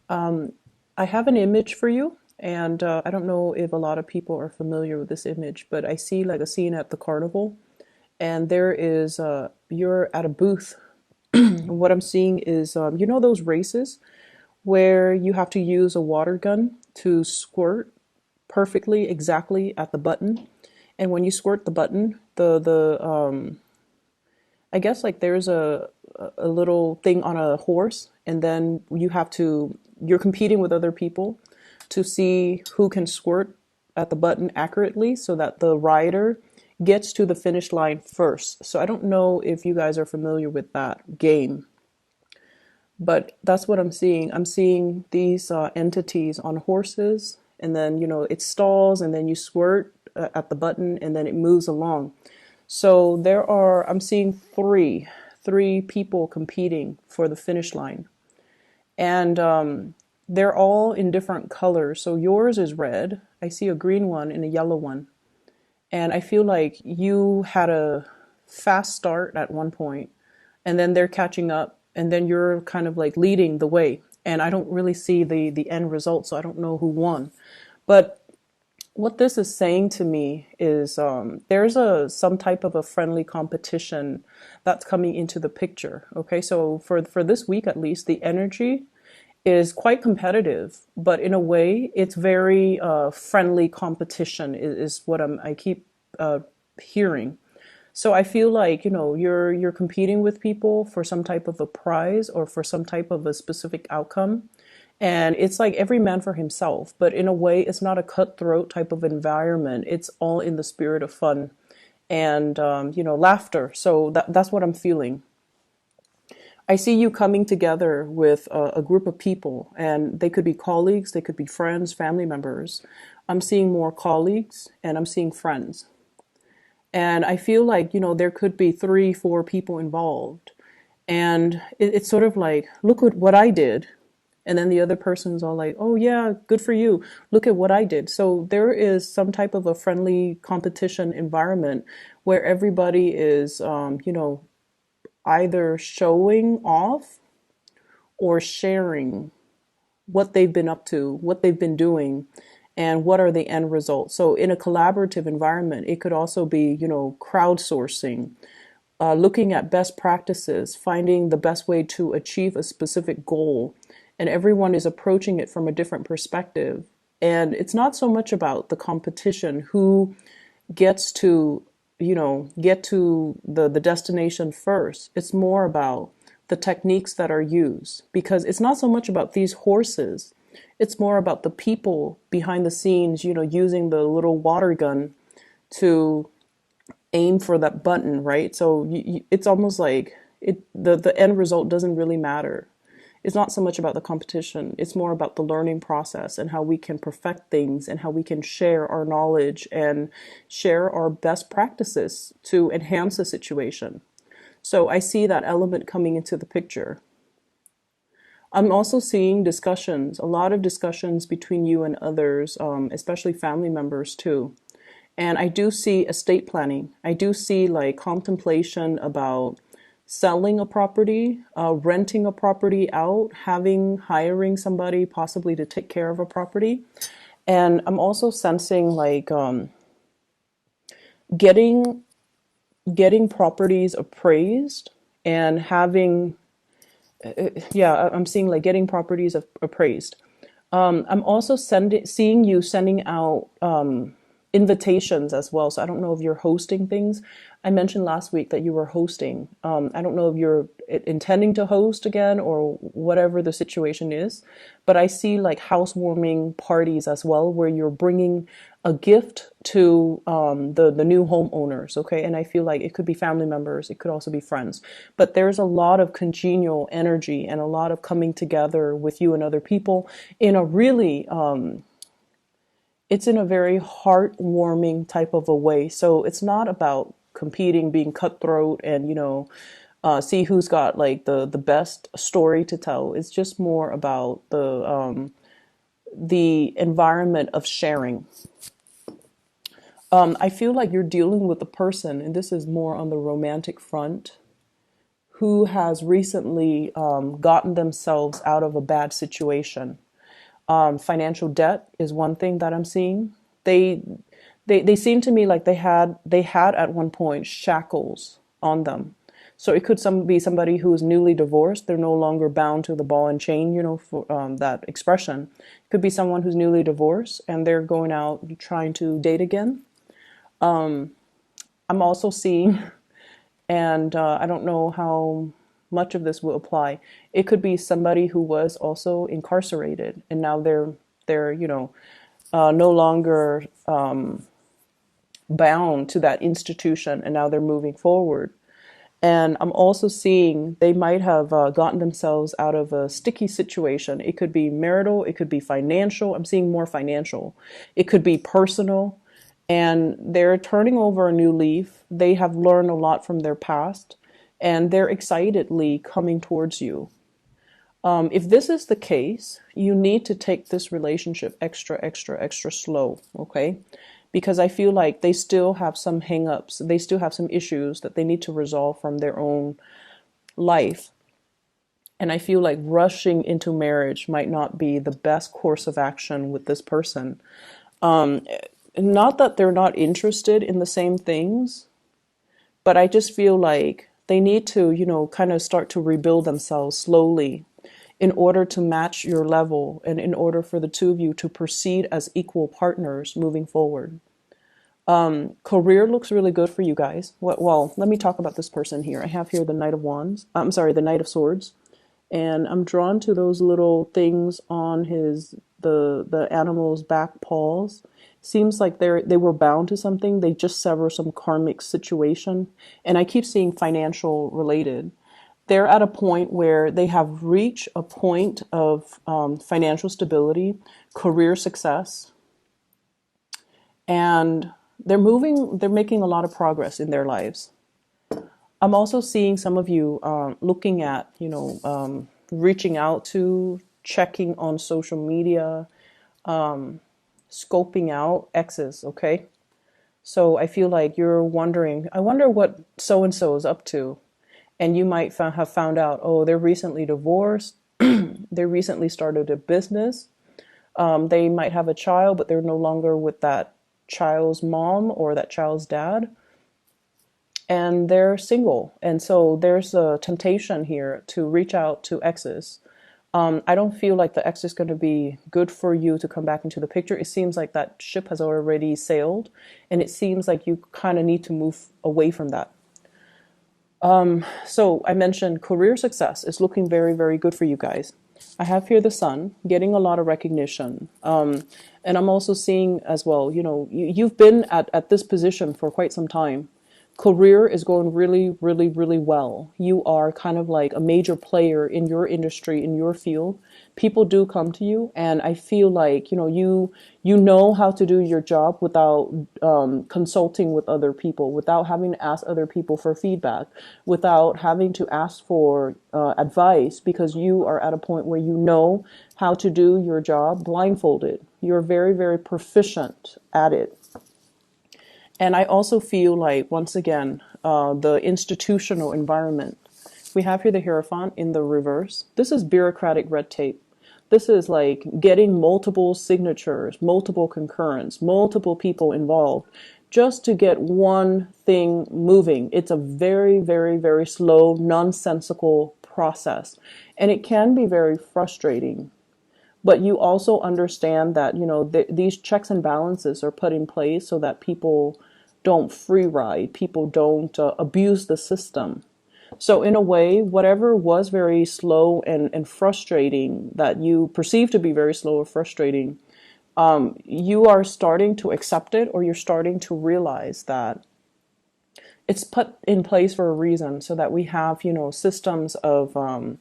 I have an image for you, and I don't know if a lot of people are familiar with this image, but I see like a scene at the carnival, and there is you're at a booth. What I'm seeing is you know those races where you have to use a water gun to squirt perfectly exactly at the button, and when you squirt the button, the I guess like there's a little thing on a horse, and then you're competing with other people to see who can squirt at the button accurately so that the rider gets to the finish line first. So I don't know if you guys are familiar with that game, but that's what I'm seeing. I'm seeing these entities on horses, and then it stalls, and then you squirt at the button, and then it moves along. So I'm seeing three people competing for the finish line, and they're all in different colors. So yours is red. I see a green one and a yellow one, and I feel like you had a fast start at one point, and then they're catching up, and then you're kind of like leading the way. And I don't really see the end result, so I don't know who won. But what this is saying to me is there's some type of a friendly competition that's coming into the picture. Okay, so for this week at least, the energy is quite competitive, but in a way, it's very friendly competition is what I keep hearing. So I feel like you're competing with people for some type of a prize or for some type of a specific outcome. And it's like every man for himself, but in a way, it's not a cutthroat type of environment. It's all in the spirit of fun and laughter. So that's what I'm feeling. I see you coming together with a group of people, and they could be colleagues, they could be friends, family members. I'm seeing more colleagues, and I'm seeing friends. And I feel like, there could be three, four people involved. And it's sort of like, look at what I did. And then the other person's all like, oh, yeah, good for you. Look at what I did. So there is some type of a friendly competition environment where everybody is, either showing off or sharing what they've been up to, what they've been doing, and what are the end results. So in a collaborative environment, it could also be, crowdsourcing, looking at best practices, finding the best way to achieve a specific goal. And everyone is approaching it from a different perspective. And it's not so much about the competition, who gets to, get to the destination first. It's more about the techniques that are used, because it's not so much about these horses. It's more about the people behind the scenes, using the little water gun to aim for that button, right? So it's almost like the end result doesn't really matter. It's not so much about the competition. It's more about the learning process and how we can perfect things and how we can share our knowledge and share our best practices to enhance the situation. So I see that element coming into the picture. I'm also seeing discussions, a lot of discussions between you and others, especially family members too. And I do see estate planning. I do see like contemplation about selling a property, renting a property out, hiring somebody possibly to take care of a property. And I'm also sensing like getting getting properties appraised and having yeah, I'm seeing like getting properties appraised. I'm also seeing you sending out invitations as well. So I don't know if you're hosting things. I mentioned last week that you were hosting. I don't know if you're intending to host again or whatever the situation is, but I see like housewarming parties as well, where you're bringing a gift to the new homeowners. Okay, and I feel like it could be family members, it could also be friends, but there's a lot of congenial energy and a lot of coming together with you and other people in a really it's in a very heartwarming type of a way. So it's not about competing, being cutthroat, and see who's got like the best story to tell. It's just more about the environment of sharing. I feel like you're dealing with a person, and this is more on the romantic front, who has recently gotten themselves out of a bad situation. Financial debt is one thing that I'm seeing. They they seem to me like they had at one point shackles on them. So it could be somebody who is newly divorced. They're no longer bound to the ball and chain, for that expression. It could be someone who's newly divorced and they're going out trying to date again. I'm also seeing, and I don't know how much of this will apply. It could be somebody who was also incarcerated and now they're no longer bound to that institution and now they're moving forward. And I'm also seeing they might have gotten themselves out of a sticky situation. It could be marital, it could be financial. I'm seeing more financial. It could be personal. And they're turning over a new leaf. They have learned a lot from their past and they're excitedly coming towards you. If this is the case, you need to take this relationship extra, extra, extra slow, okay? Because I feel like they still have some hang-ups. They still have some issues that they need to resolve from their own life. And I feel like rushing into marriage might not be the best course of action with this person. Not that they're not interested in the same things, but I just feel like they need to, kind of start to rebuild themselves slowly in order to match your level and in order for the two of you to proceed as equal partners moving forward. Career looks really good for you guys. Well, let me talk about this person here. I have here the Knight of Wands. I'm sorry, the Knight of Swords. And I'm drawn to those little things on the animal's back paws. Seems like they were bound to something. They just sever some karmic situation. And I keep seeing financial related. They're at a point where they have reached a point of financial stability, career success, and they're making a lot of progress in their lives. I'm also seeing some of you looking at, reaching out to, checking on social media, scoping out exes, okay? So I feel like you're wondering, I wonder what so-and-so is up to. And you might have found out, oh, they're recently divorced. They recently started a business. They might have a child, but they're no longer with that child's mom or that child's dad. And they're single. And so there's a temptation here to reach out to exes. I don't feel like the ex is going to be good for you to come back into the picture. It seems like that ship has already sailed, and it seems like you kind of need to move away from that. So I mentioned career success is looking very, very good for you guys. I have here the sun getting a lot of recognition. And I'm also seeing as well, you've been at this position for quite some time. Career is going really, really, really well. You are kind of like a major player in your industry, in your field. People do come to you, and I feel like you know how to do your job without consulting with other people, without having to ask other people for feedback, without having to ask for advice, because you are at a point where you know how to do your job blindfolded. You're very, very proficient at it. And I also feel like, once again, the institutional environment. We have here the Hierophant in the reverse. This is bureaucratic red tape. This is like getting multiple signatures, multiple concurrence, multiple people involved just to get one thing moving. It's a very, very, very slow, nonsensical process. And it can be very frustrating. But you also understand that, these checks and balances are put in place so that people don't free ride, people don't abuse the system. So in a way, whatever was very slow and frustrating, that you perceive to be very slow or frustrating, you are starting to accept it, or you're starting to realize that it's put in place for a reason, so that we have, systems of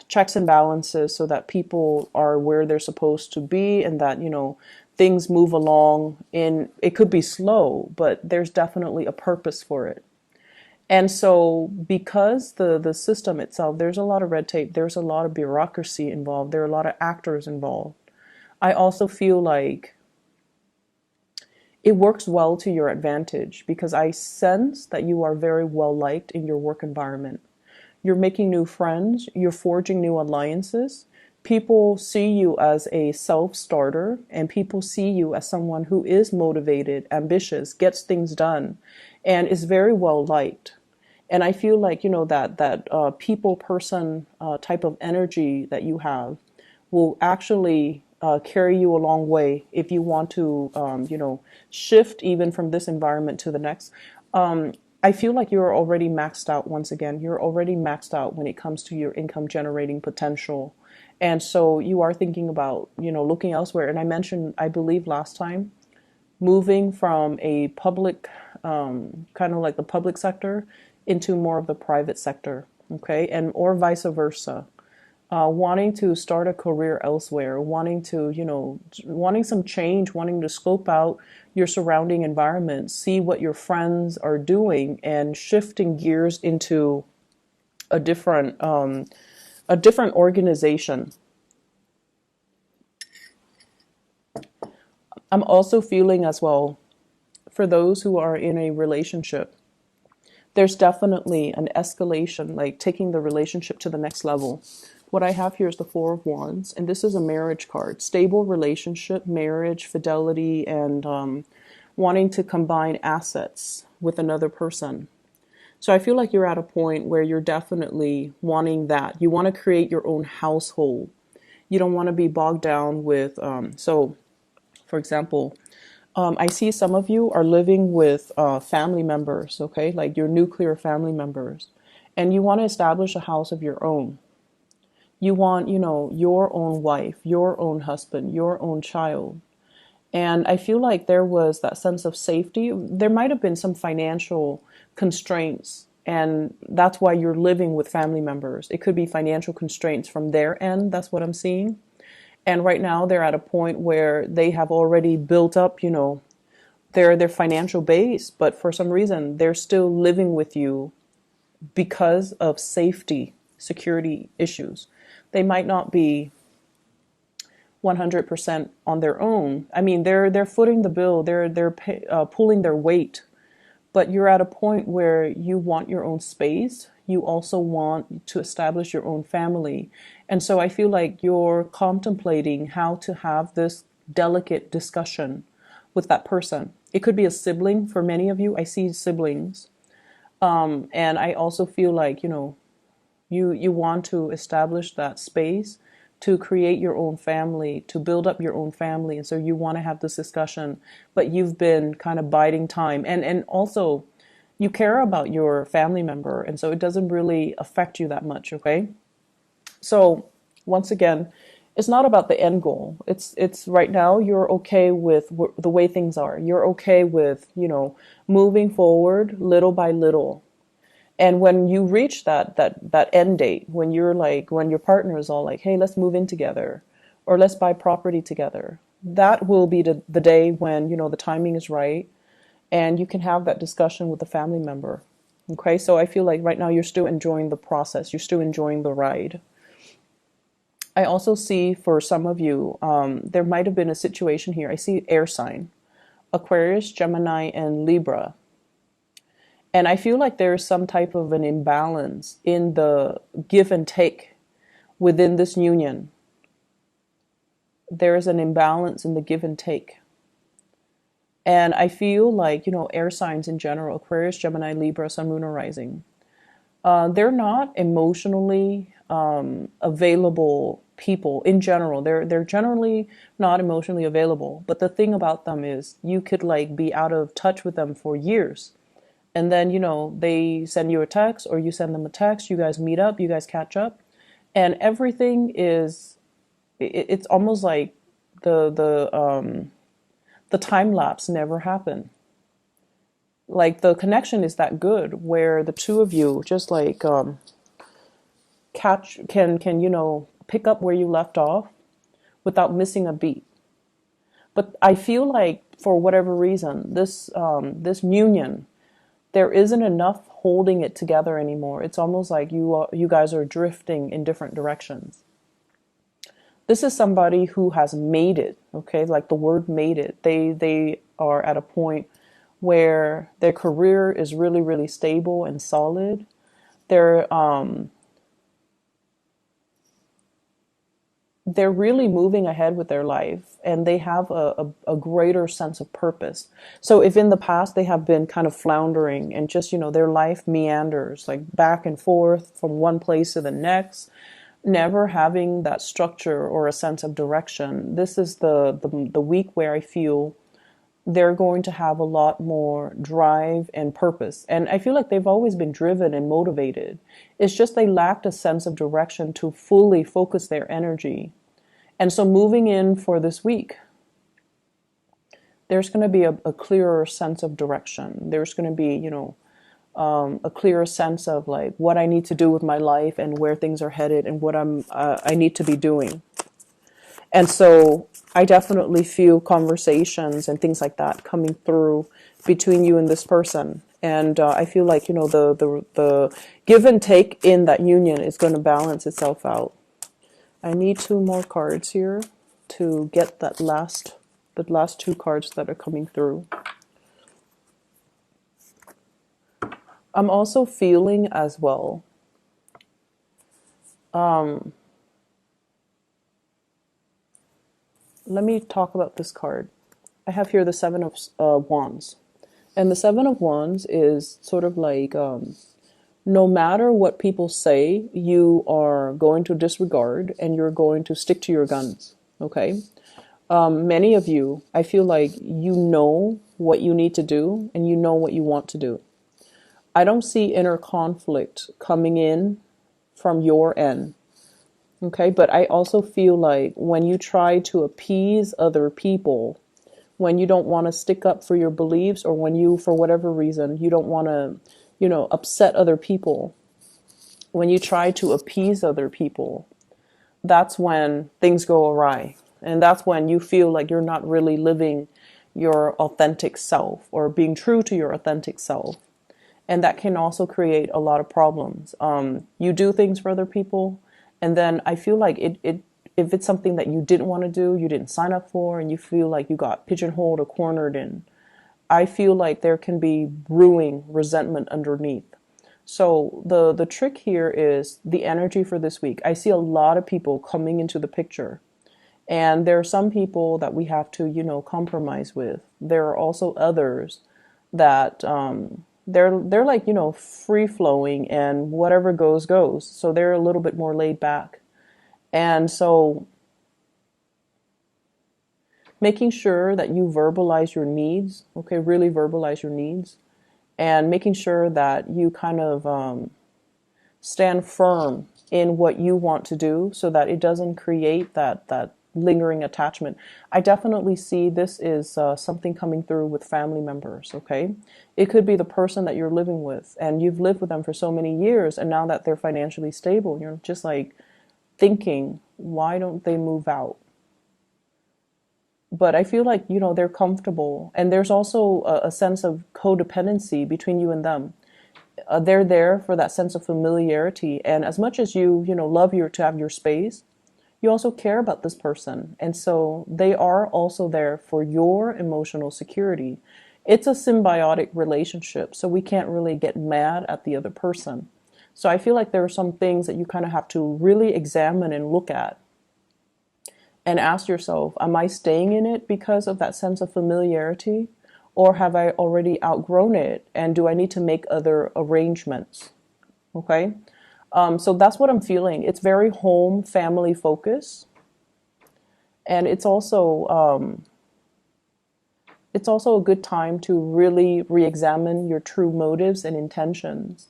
checks and balances, so that people are where they're supposed to be, and that, things move along. It could be slow, but there's definitely a purpose for it. And so because the system itself, there's a lot of red tape, there's a lot of bureaucracy involved, there are a lot of actors involved. I also feel like it works well to your advantage because I sense that you are very well liked in your work environment. You're making new friends, you're forging new alliances. People see you as a self starter, and people see you as someone who is motivated, ambitious, gets things done, and is very well liked. And I feel like, that people person type of energy that you have will actually carry you a long way if you want to, shift even from this environment to the next. I feel like you're already maxed out once again. You're already maxed out when it comes to your income generating potential. And so you are thinking about, looking elsewhere. And I mentioned, I believe last time, moving from a public, kind of like the public sector into more of the private sector, okay? And or vice versa. Wanting to start a career elsewhere, wanting to, wanting some change, wanting to scope out your surrounding environment, see what your friends are doing, and shifting gears into a different organization. I'm also feeling as well for those who are in a relationship, there's definitely an escalation, like taking the relationship to the next level. What I have here is the Four of Wands, and this is a marriage card. Stable relationship, marriage, fidelity, and wanting to combine assets with another person. So I feel like you're at a point where you're definitely wanting that. You want to create your own household. You don't want to be bogged down with, for example, I see some of you are living with family members, okay, like your nuclear family members, and you want to establish a house of your own. You want, your own wife, your own husband, your own child. And I feel like there was that sense of safety. There might have been some financial constraints, and that's why you're living with family members. It could be financial constraints from their end. That's what I'm seeing. And right now they're at a point where they have already built up, their financial base, but for some reason they're still living with you because of safety, security issues. They might not be 100% on their own. I mean, they're footing the bill, they're pulling their weight, but you're at a point where you want your own space. You also want to establish your own family. And so I feel like you're contemplating how to have this delicate discussion with that person. It could be a sibling for many of you. I see siblings. And I also feel like, you want to establish that space to create your own family, to build up your own family. And so you want to have this discussion, but you've been kind of biding time. And also you care about your family member. And so it doesn't really affect you that much. Okay. So once again, it's not about the end goal. It's right now you're okay with the way things are. You're okay with, moving forward little by little. And when you reach that end date, when you're like, when your partner is all like, hey, let's move in together or let's buy property together, that will be the day when, the timing is right and you can have that discussion with the family member. Okay. So I feel like right now you're still enjoying the process. You're still enjoying the ride. I also see for some of you, there might have been a situation here. I see air sign, Aquarius, Gemini, and Libra. And I feel like there's some type of an imbalance in the give and take within this union. There is an imbalance in the give and take. And I feel like, air signs in general, Aquarius, Gemini, Libra, Sun, Moon, or Rising, they're not emotionally available people in general. They're generally not emotionally available. But the thing about them is you could like be out of touch with them for years. And then, they send you a text or you send them a text, you guys meet up, you guys catch up, and everything is, it's almost like the time lapse never happened. Like the connection is that good where the two of you just like can pick up where you left off without missing a beat. But I feel like for whatever reason, this union, there isn't enough holding it together anymore. It's almost like you guys are drifting in different directions. This is somebody who has made it, okay? Like the word made it. They are at a point where their career is really, really stable and solid. They're they're really moving ahead with their life, and they have a greater sense of purpose. So if in the past they have been kind of floundering and just, their life meanders like back and forth from one place to the next, never having that structure or a sense of direction, this is the week where I feel they're going to have a lot more drive and purpose. And I feel like they've always been driven and motivated. It's just they lacked a sense of direction to fully focus their energy. And so moving in for this week, there's going to be a clearer sense of direction. There's going to be, a clearer sense of like what I need to do with my life and where things are headed and what I need to be doing. And so I definitely feel conversations and things like that coming through between you and this person. And I feel like, the give and take in that union is going to balance itself out. I need two more cards here to get the last two cards that are coming through. I'm also feeling as well. Let me talk about this card. I have here the Seven of Wands. And the Seven of Wands is sort of like, no matter what people say, you are going to disregard and you're going to stick to your guns. Okay? Many of you, I feel like you know what you need to do and you know what you want to do. I don't see inner conflict coming in from your end. Okay, but I also feel like when you try to appease other people, when you don't want to stick up for your beliefs, or when you, for whatever reason, you don't want to, upset other people, when you try to appease other people, that's when things go awry. And that's when you feel like you're not really living your authentic self or being true to your authentic self. And that can also create a lot of problems. You do things for other people, and then I feel like if it's something that you didn't want to do, you didn't sign up for, and you feel like you got pigeonholed or cornered in, I feel like there can be brewing resentment underneath. So the trick here is the energy for this week. I see a lot of people coming into the picture, and there are some people that we have to, compromise with. There are also others that they're like, free flowing, and whatever goes goes. So they're a little bit more laid back. And so making sure that you verbalize your needs, okay, really verbalize your needs, and making sure that you kind of stand firm in what you want to do so that it doesn't create that lingering attachment. I definitely see this is something coming through with family members, okay? It could be the person that you're living with, and you've lived with them for so many years, and now that they're financially stable, you're just like thinking, why don't they move out? But I feel like, they're comfortable, and there's also a sense of codependency between you and them. They're there for that sense of familiarity, and as much as you love to have your space, you also care about this person. And so they are also there for your emotional security. It's a symbiotic relationship, so we can't really get mad at the other person. So I feel like there are some things that you kind of have to really examine and look at and ask yourself, am I staying in it because of that sense of familiarity? Or have I already outgrown it? And do I need to make other arrangements? Okay? So that's what I'm feeling. It's very home family focused. And it's also a good time to really re-examine your true motives and intentions,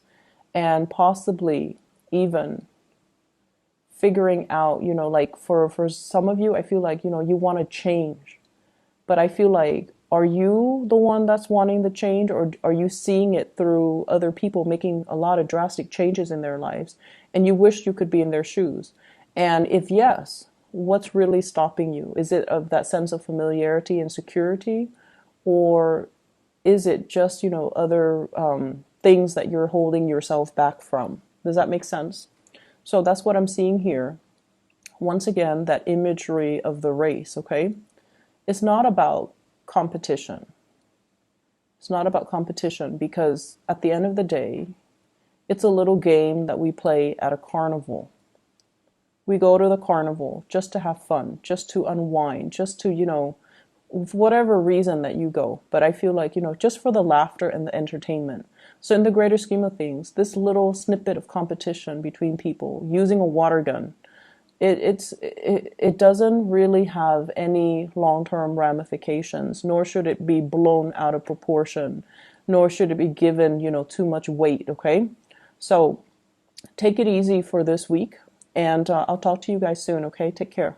and possibly even figuring out, like for some of you, I feel like, you want to change, but I feel like, are you the one that's wanting the change, or are you seeing it through other people making a lot of drastic changes in their lives and you wish you could be in their shoes? And if yes, what's really stopping you? Is it of that sense of familiarity and security, or is it just, other things that you're holding yourself back from? Does that make sense? So that's what I'm seeing here. Once again, that imagery of the race, okay? It's not about competition. It's not about competition, because at the end of the day, it's a little game that we play at a carnival. We go to the carnival just to have fun, just to unwind, just to, for whatever reason that you go. But I feel like, just for the laughter and the entertainment. So in the greater scheme of things, this little snippet of competition between people using a water gun, it doesn't really have any long-term ramifications, nor should it be blown out of proportion, nor should it be given, too much weight, okay? So take it easy for this week, and I'll talk to you guys soon, okay? Take care.